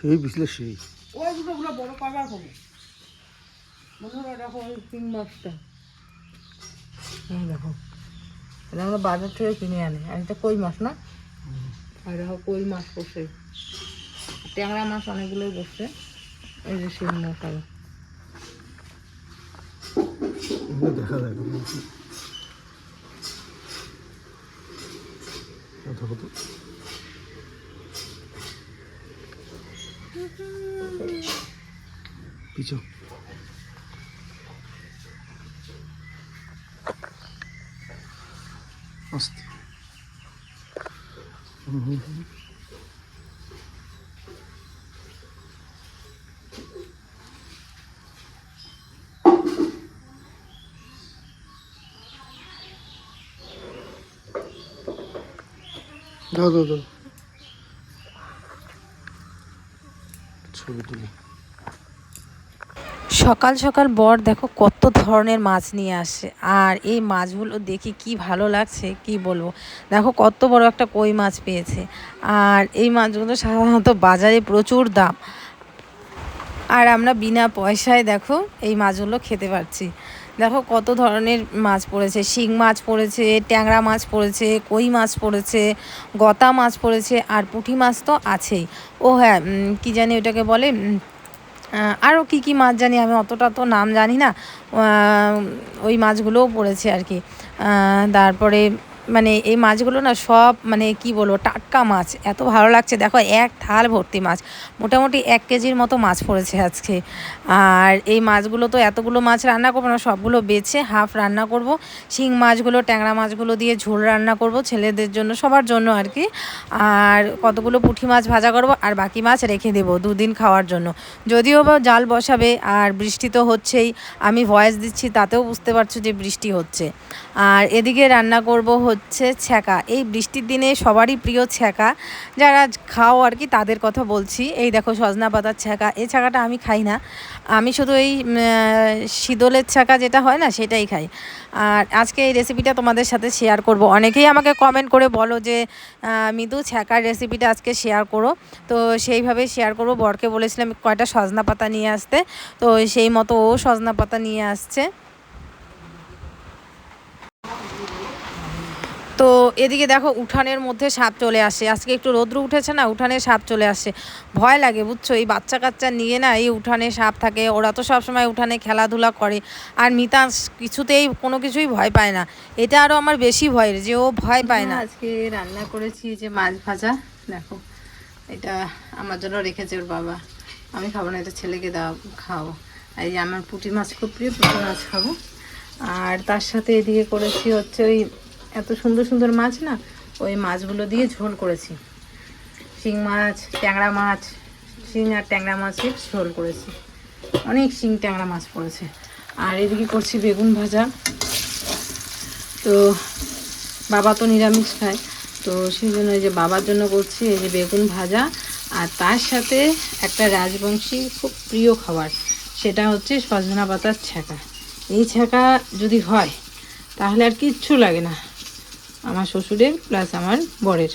সেই বিছলে সেই ওই দুটোগুলো বড় কাবার হবে বন্ধুরা। দেখো ওই শিং মাছটা, এই দেখো, এটা আমরা বাজার থেকে কিনে আনি। আর এটা কই মাছ না, আর দেখো কই মাছ বসে, ট্যাংরা মাছ অনেকগুলোই বসছে। এই যে শিং মাছ আরো এগুলো দেখা যায় না। দেখো তো পিছু আস্তে দাও দাও দাও ছবি তুলি। সকাল সকাল বর দেখো কত ধরনের মাছ নিয়ে আসে, আর এই মাছগুলো দেখি কি ভালো লাগছে কি বলবো। দেখো কত বড় একটা কই মাছ পেয়েছে, আর এই মাছগুলো সাধারণত বাজারে প্রচুর দাম, আর আমরা বিনা পয়সায় দেখো এই মাছগুলো খেতে পারছি। দেখো কত ধরনের মাছ পড়েছে, শিং মাছ পড়েছে, ট্যাংরা মাছ পড়েছে, কই মাছ পড়েছে, গতা মাছ পড়েছে, আর পুঁটি মাছ তো আছেই। ও হ্যাঁ, কী জানি ওটাকে বলে, আরও কী কী মাছ জানি, আমি অতটা তো নাম জানি না। ওই মাছগুলোও পড়েছে আর কি। তারপরে মানে এই মাছগুলো না সব মানে কি বলবো, টাটকা মাছ, এত ভালো লাগছে। দেখো এক থাল ভর্তি মাছ, মোটামুটি 1 কেজির মতো মাছ পড়েছে আজকে। আর এই মাছগুলো তো এতগুলো মাছ রান্না করবো না, সবগুলো বেছে হাফ রান্না করব। শিং মাছগুলো ট্যাংরা মাছগুলো দিয়ে ঝোল রান্না করব ছেলেদের জন্য, সবার জন্য আর কি। আর কতগুলো পুঁটি মাছ ভাজা করব, আর বাকি মাছ রেখে দেবো 2 দিন খাওয়ার জন্য। যদিও বা জাল বসাবে, আর বৃষ্টি তো হচ্ছেই, আমি ভয়েস দিচ্ছি তাতেও বুঝতে পারছো যে বৃষ্টি হচ্ছে। আর এদিকে রান্না করব হচ্ছে ছ্যাঁকা। এই বৃষ্টির দিনে সবারই প্রিয় ছ্যাঁকা, যারা খাও আর কি তাদের কথা বলছি। এই দেখো সজনা পাতার ছ্যাঁকা, এই ছ্যাঁকাটা আমি খাই না, আমি শুধু এই শীতলের ছ্যাঁকা যেটা হয় না সেটাই খাই। আর আজকে এই রেসিপিটা তোমাদের সাথে শেয়ার করব। অনেকেই আমাকে কমেন্ট করে বলো যে মৃদু ছ্যাঁকার রেসিপিটা আজকে শেয়ার করো, তো সেইভাবেই শেয়ার করব। বরকে বলেছিলাম কয়টা সজনা পাতা নিয়ে আসতে, তো সেই মতো ও সজনা পাতা নিয়ে আসছে। তো এদিকে দেখো উঠানের মধ্যে সাপ চলে আসে, আজকে একটু রৌদ্র উঠেছে না, উঠানে সাপ চলে আসে। ভয় লাগে বুঝছো, এই বাচ্চা কাচ্চা নিয়ে না, এই উঠানে সাপ থাকে, ওরা তো সবসময় উঠানে খেলাধুলা করে। আর মিতা কিছুতেই কোনো কিছুই ভয় পায় না, এটা আরও আমার বেশি ভয়ের যে ও ভয় পায় না। আজকে রান্না করেছি যে মাছ ভাজা, দেখো এটা আমার জন্য রেখেছে ওর বাবা, আমি খাবো না, এটা ছেলেকে খাওয়াবো। এই যে আমার পুঁটি মাছ খুব প্রিয়, পুঁটি মাছ খাবো। আর তার সাথে এদিকে করেছি হচ্ছে ওই এত সুন্দর সুন্দর মাছ না, ওই মাছগুলো দিয়ে ঝোল করেছি। শিং মাছ, ট্যাংরা মাছ, শিং আর ট্যাংরা মাছের ঝোল করেছি, অনেক শিং ট্যাংরা মাছ পড়েছে। আর এদিকে করছি বেগুন ভাজা, তো বাবা তো নিরামিষ খায়, তো সেই জন্য এই যে বাবার জন্য করছি এই যে বেগুন ভাজা। আর তার সাথে একটা রাজবংশী খুব প্রিয় খাবার, সেটা হচ্ছে সজনা পাতার ছ্যাঁকা। এই ছ্যাঁকা যদি হয় তাহলে আর কিচ্ছু লাগে না আমার শ্বশুরের প্লাস আমার বরের।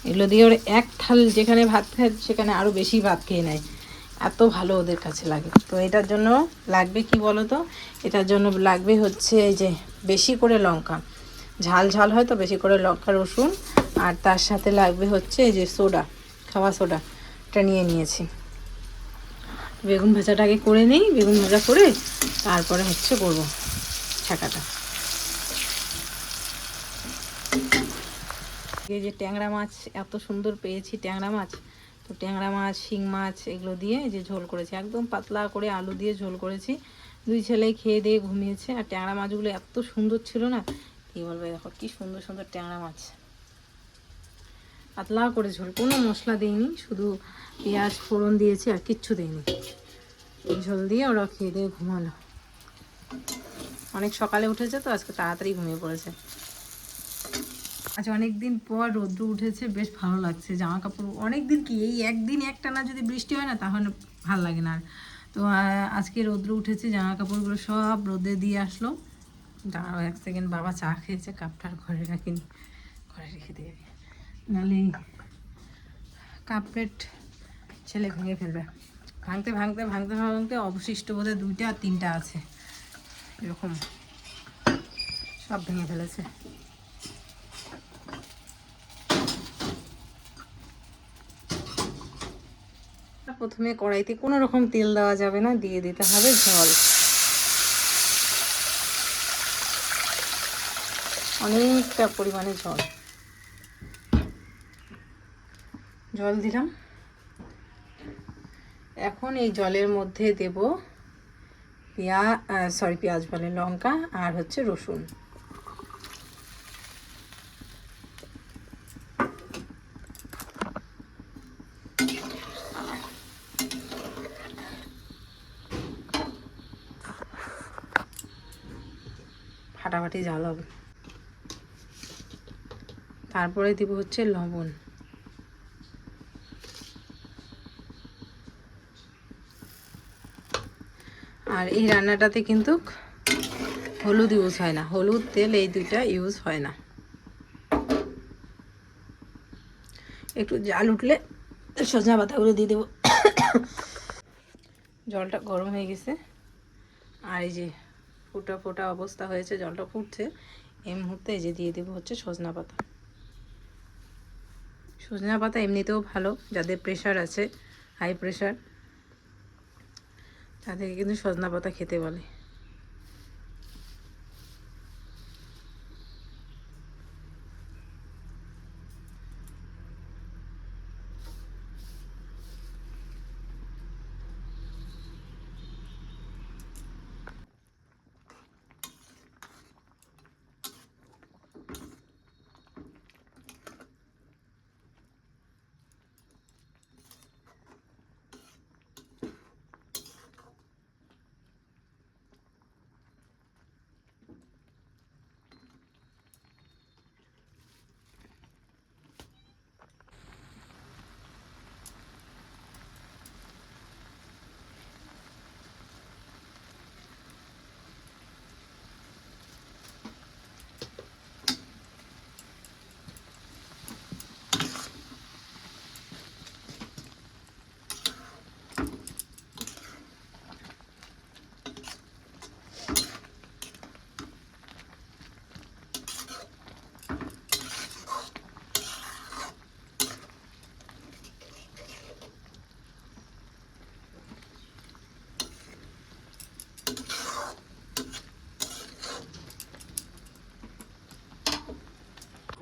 এগুলো দিয়ে ওরা এক থাল যেখানে ভাত খায় সেখানে আরও বেশি ভাত খেয়ে নেয়, এত ভালো ওদের কাছে লাগে। তো এটার জন্য লাগবে কি বলো তো, এটার জন্য লাগবে হচ্ছে এই যে বেশি করে লঙ্কা, ঝাল ঝাল হয় তো বেশি করে লঙ্কা রসুন, আর তার সাথে লাগবে হচ্ছে এই যে সোডা, খাওয়া সোডা, এটা নিয়ে নিয়েছি। বেগুন ভাজাটাকে করে নিই, বেগুন ভাজা করে তারপরে হচ্ছে করবো ছ্যাঁকাটা। এই যে ট্যাংরা মাছ এত সুন্দর পেয়েছি, ট্যাংরা মাছ, তো ট্যাংরা মাছ শিং মাছ এগুলো দিয়ে যে ঝোল করেছি, একদম পাতলা করে আলু দিয়ে ঝোল করেছি। 2 ছেলে খেয়ে দিয়ে ঘুমিয়েছে। আর ট্যাংরা মাছগুলো এত সুন্দর ছিল না কী বলবো, দেখো কি সুন্দর সুন্দর ট্যাংরা মাছ, পাতলা করে ঝোল, কোনো মশলা দিইনি, শুধু পেঁয়াজ ফোড়ন দিয়েছি আর কিচ্ছু দিইনি। ঝোল দিয়ে ওরা খেয়ে দিয়ে ঘুমালো, অনেক সকালে উঠেছে তো আজকে তাড়াতাড়ি ঘুমিয়ে পড়েছে। আচ্ছা, অনেক দিন পর রৌদ্র উঠেছে, বেশ ভালো লাগছে। জামা কাপড় অনেক দিন কি, এই একদিন একটানা যদি বৃষ্টি হয় না তাহলে ভালো লাগে না আর। তো আজকে রৌদ্র উঠেছে, জামা কাপড়গুলো সব রোদে দিয়ে আসলো। দাঁড়াও 1 সেকেন্ড, বাবা চা খেয়েছে, কাপটার ঘরে রাখিনি, ঘরে রেখে দিয়ে নাহলে কাপ প্লেট ছেলে ভেঙে ফেলবে। ভাঙতে ভাঙতে ভাঙতে ভাঙতে অবশিষ্ট বোধহয় 2টা আর 3টা আছে, এরকম সব ভেঙে ফেলেছে। প্রথমে কড়াইতে কোনো রকম তেল দেওয়া যাবে না, দিয়ে দিতে হবে জল, অনেকটা পরিমাণে জল দিলাম। এখন এই জলের মধ্যে দেব পেঁয়াজ বলে লঙ্কা আর হচ্ছে রসুন। ফাটাফাটি জাল হবে। তারপরে দিব হচ্ছে লবণ, আর এই রান্নাটাতে কিন্তু হলুদ ইউজ হয় না, হলুদ তেল এই দুইটা ইউজ হয় না। একটু জাল উঠলে সজনা পাতাগুলো দিয়ে দেবো। জলটা গরম হয়ে গেছে, আর এই যে ফোটা ফোটা অবস্থা হয়েছে, জলটা ফুটছে, এই মুহূর্তে এই যে দিয়ে দেবো হচ্ছে সজনা পাতা। সজনা পাতা এমনিতেও ভালো, যাদের প্রেশার আছে, হাই প্রেশার, তাদেরকে কিন্তু সজনা পাতা খেতে বলে।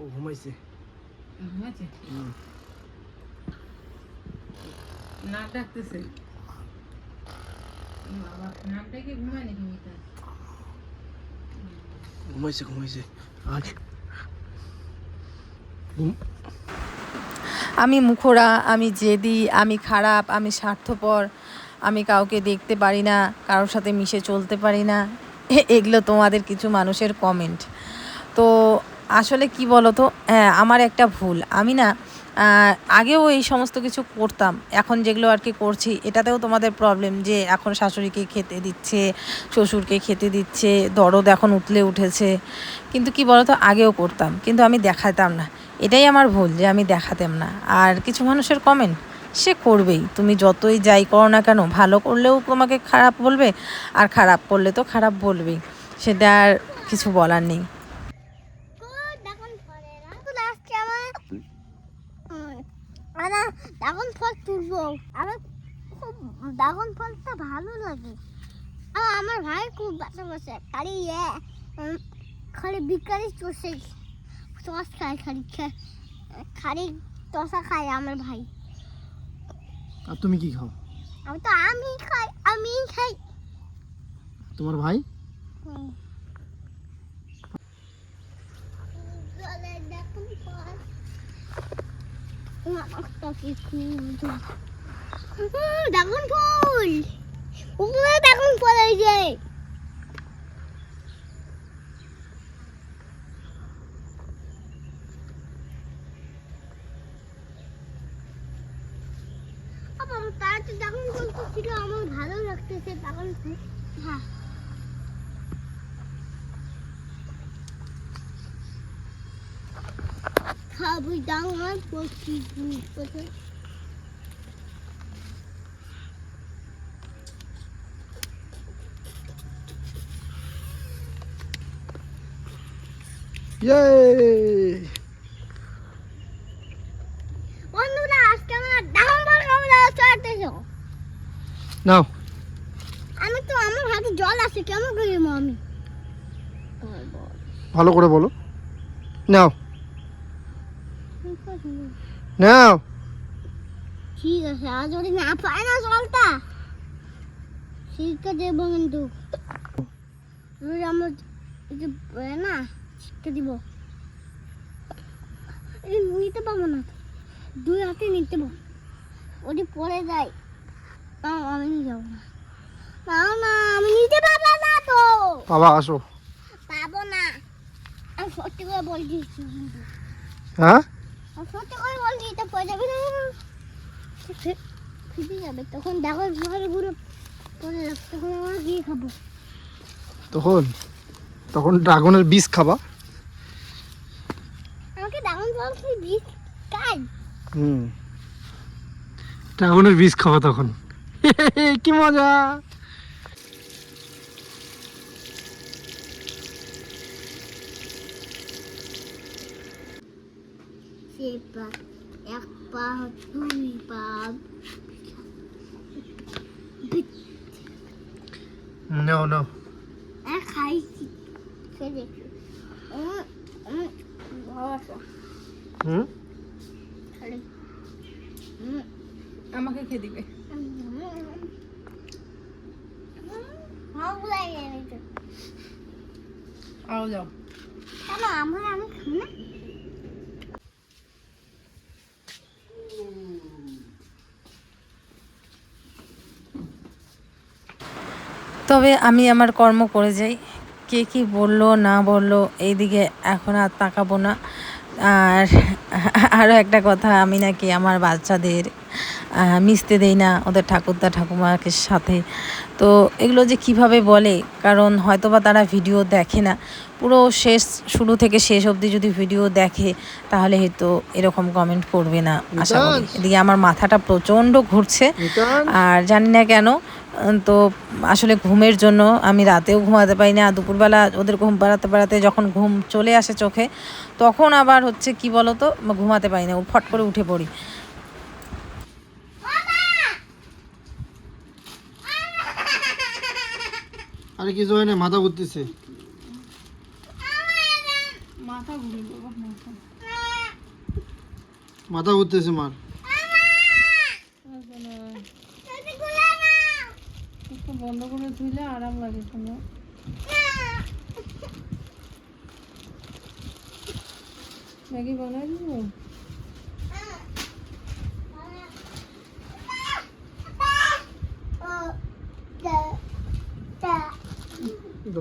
ও ঘুমাইছে। ঘুমাচ্ছে, নাক ডাকতেছে। বাবা নাক ডাকে ঘুমায় নাকি মিতা? ঘুমাইছে আজ। আমি মুখরা, আমি জেদি, আমি খারাপ, আমি স্বার্থপর, আমি কাউকে দেখতে পারি না, কারোর সাথে মিশে চলতে পারি না, এগুলো তোমাদের কিছু মানুষের কমেন্ট। তো আসলে কি বলো তো, হ্যাঁ আমার একটা ভুল, আমি না আগেও এই সমস্ত কিছু করতাম, এখন যেগুলো আর কি করছি এটাতেও তোমাদের প্রবলেম যে এখন শাশুড়িকে খেতে দিচ্ছে, শ্বশুরকে খেতে দিচ্ছে, দরদ এখন উতলে উঠেছে। কিন্তু কি বলো তো, আগেও করতাম কিন্তু আমি দেখাতাম না, এটাই আমার ভুল যে আমি দেখাতাম না। আর কিছু মানুষের কমেন্ট সে করবেই, তুমি যতই যাই করো না কেন, ভালো করলেও তোমাকে খারাপ বলবে, আর খারাপ করলে তো খারাপ বলবেই, সেটা আর কিছু বলার নেই। ড্রাগন ফল তুলবো, আমার খুব ড্রাগন ফলটা ভালো লাগে। আর আমার ভাই খুব বাসা বসে খালি বিকালে চষে চষ খায়, খালি চষা খায় আমার ভাই। আর তুমি কি খাও? আমি খাই। তোমার ভাই? ড্রাগন ফল, ওগুলো ড্রাগন ফল এই যে। তার তো ড্রাগন ফল তো ছিল, আমার ভালো লাগতেছে ড্রাগন ফল। হ্যাঁ খাবো ড্রাগন ফল। ইয়ে বন্ধুরা আজকে আমরা ড্রাগন ফল খাবো চলতেছো। নাও আমি তো আমার হাতে জল আছে কেমন করে আমি ভালো করে বলো। নাও নাও। ঠিক আছে আর যদি না পায় না জলটা শিক্ষা দেবো কিন্তু আমরা না শিক্ষা দিব নিতে পাবো না, দুই হাতে নিতে পাবো, ওটি পড়ে যায় আমি নিয়ে যাবো না। না আমি নিতে পারবো না তো। বাবা আসো। পাবো না, আমি সত্যি করে বলছি। হ্যাঁ আমি সত্যি করে বলছি এটা পড়ে যাবে না, ফিরে যাবে। তখন দেখো ঘরে ঘুরে পড়ে যাবে, তখন আমরা গিয়ে খাবো। তখন ড্রাগনের বীজ খাবা। আমাকে ড্রাগন ফল কি বীজ খাই? ড্রাগনের বীজ খাবা তখন। কি মজা। এক পা দুই পা নাও নাও। খাইছি খেয়ে দেখি ভালো আছে। আমাকে খেয়ে দিবে। আরো যাও। কেন আমি খাই না? তবে আমি আমার কর্ম করে যাই, কে কি বললো না বললো এইদিকে এখন আর তাকাবো না। আর আরও একটা কথা, আমি নাকি আমার বাচ্চাদের মিশতে দেই না ওদের ঠাকুরদা ঠাকুমাকে সাথে। তো এগুলো যে কিভাবে বলে, কারণ হয়তোবা তারা ভিডিও দেখে না, পুরো শেষ শুরু থেকে শেষ অবধি যদি ভিডিও দেখে তাহলে হয়তো এরকম কমেন্ট করবে না আশা করি। এদিকে আমার মাথাটা প্রচণ্ড ঘুরছে আর জানি না কেন। তো আসলে ঘুমের জন্য আমি রাতেও ঘুমাতে পারি না, দুপুরবেলা ওদের ঘুম পাড়াতে যখন ঘুম চলে আসে চোখে তখন আবার হচ্ছে কি বলো তো, ঘুমাতে পারি না, ফট করে উঠে পড়ি। আরে কিছু হয় না, মাথা ঘুরতেছে। মাথা ঘুরে মাথা ঘুরতেছে মার। বন্ধ করে ধুইলে আরাম লাগে শোনো। ম্যাগি বানাই দিবো?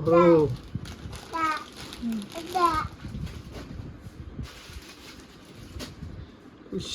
ধরো। ইস